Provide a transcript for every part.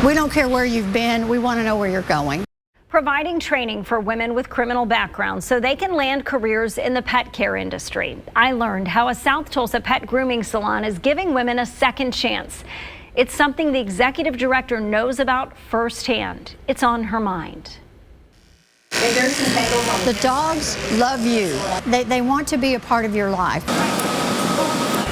We don't care where you've been. We want to know where you're going. Providing training for women with criminal backgrounds so they can land careers in the pet care industry. I learned how a South Tulsa pet grooming salon is giving women a second chance. It's something the executive director knows about firsthand. It's on her mind. The dogs love you. They want to be a part of your life.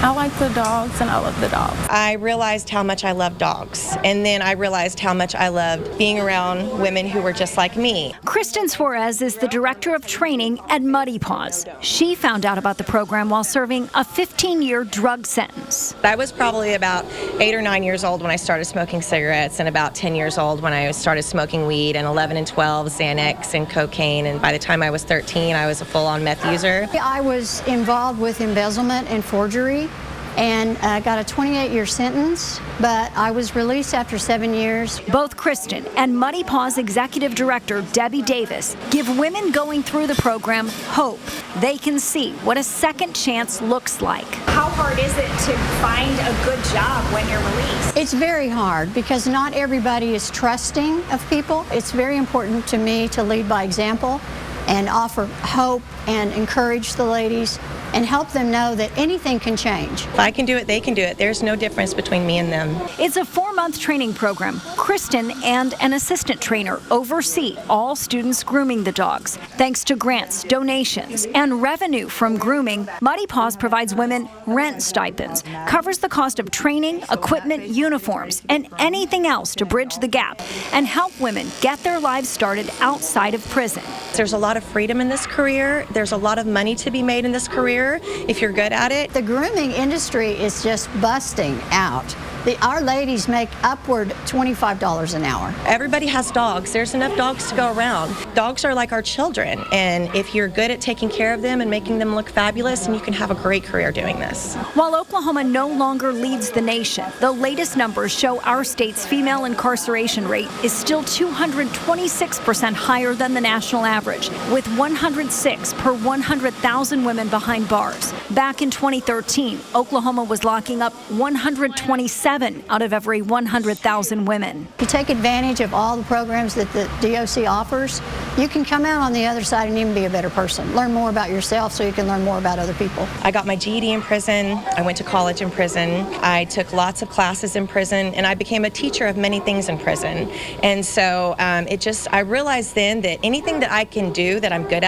I like the dogs and I love the dogs. I realized how much I love dogs, and then I realized how much I loved being around women who were just like me. Kristen Suarez is the director of training at Muddy Paws. She found out about the program while serving a 15-year drug sentence. I was probably about 8 or 9 years old when I started smoking cigarettes, and about 10 years old when I started smoking weed, and 11 and 12 Xanax and cocaine, and by the time I was 13 I was a full-on meth user. I was involved with embezzlement and forgery and got a 28-year sentence, but I was released after 7 years. Both Kristen and Muddy Paws executive director Debbie Davis give women going through the program hope. They can see what a second chance looks like. How hard is it to find a good job when you're released? It's very hard because not everybody is trusting of people. It's very important to me to lead by example and offer hope and encourage the ladies and help them know that anything can change. If I can do it, they can do it. There's no difference between me and them. It's a 4-month training program. Kristen and an assistant trainer oversee all students grooming the dogs. Thanks to grants, donations, and revenue from grooming, Muddy Paws provides women rent stipends, covers the cost of training, equipment, uniforms, and anything else to bridge the gap and help women get their lives started outside of prison. There's a lot of freedom in this career. There's a lot of money to be made in this career if you're good at it. The grooming industry is just busting out. Our ladies make upward $25 an hour. Everybody has dogs. There's enough dogs to go around. Dogs are like our children, and if you're good at taking care of them and making them look fabulous, then you can have a great career doing this. While Oklahoma no longer leads the nation, the latest numbers show our state's female incarceration rate is still 226% higher than the national average, with 106 per 100,000 women behind bars. Back in 2013, Oklahoma was locking up 127 out of every 100,000 women. If you take advantage of all the programs that the DOC offers, you can come out on the other side and even be a better person. Learn more about yourself so you can learn more about other people. I got my GED in prison. I went to college in prison. I took lots of classes in prison, and I became a teacher of many things in prison. And so I realized then that anything that I can do that I'm good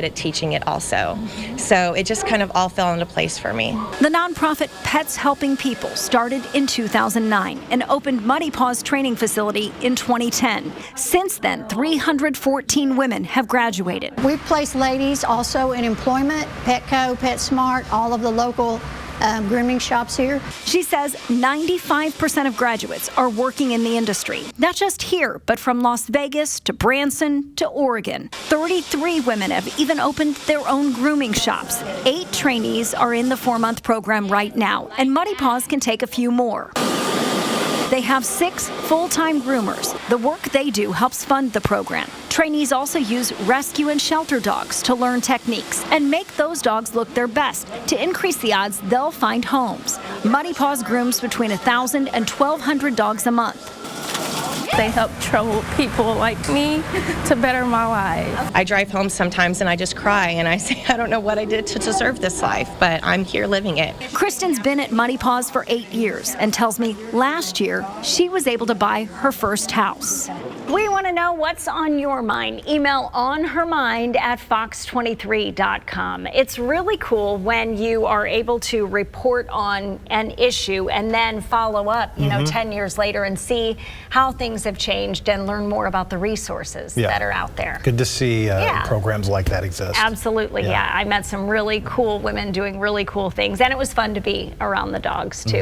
at teaching it also. So it just kind of all fell into place for me. The nonprofit Pets Helping People started in 2009 and opened Muddy Paws training facility in 2010. Since then, 314 women have graduated. We've placed ladies also in employment, Petco, PetSmart, all of the local grooming shops here. She says 95% of graduates are working in the industry, not just here, but from Las Vegas to Branson to Oregon. 33 women have even opened their own grooming shops. 8 trainees are in the 4-month program right now, and Muddy Paws can take a few more. They have 6 full-time groomers. The work they do helps fund the program. Trainees also use rescue and shelter dogs to learn techniques and make those dogs look their best to increase the odds they'll find homes. Muddy Paws grooms between 1,000 and 1,200 dogs a month. They help troubled people like me to better my life. I drive home sometimes and I just cry and I say, I don't know what I did to deserve this life, but I'm here living it. Kristen's been at Muddy Paws for 8 years and tells me last year she was able to buy her first house. We want to know what's on your mind. Email onhermind@fox23.com. It's really cool when you are able to report on an issue and then follow up, 10 years later and see how things have changed and learn more about the resources that are out there. Good to see programs like that exist. Absolutely, yeah. I met some really cool women doing really cool things, and it was fun to be around the dogs, too.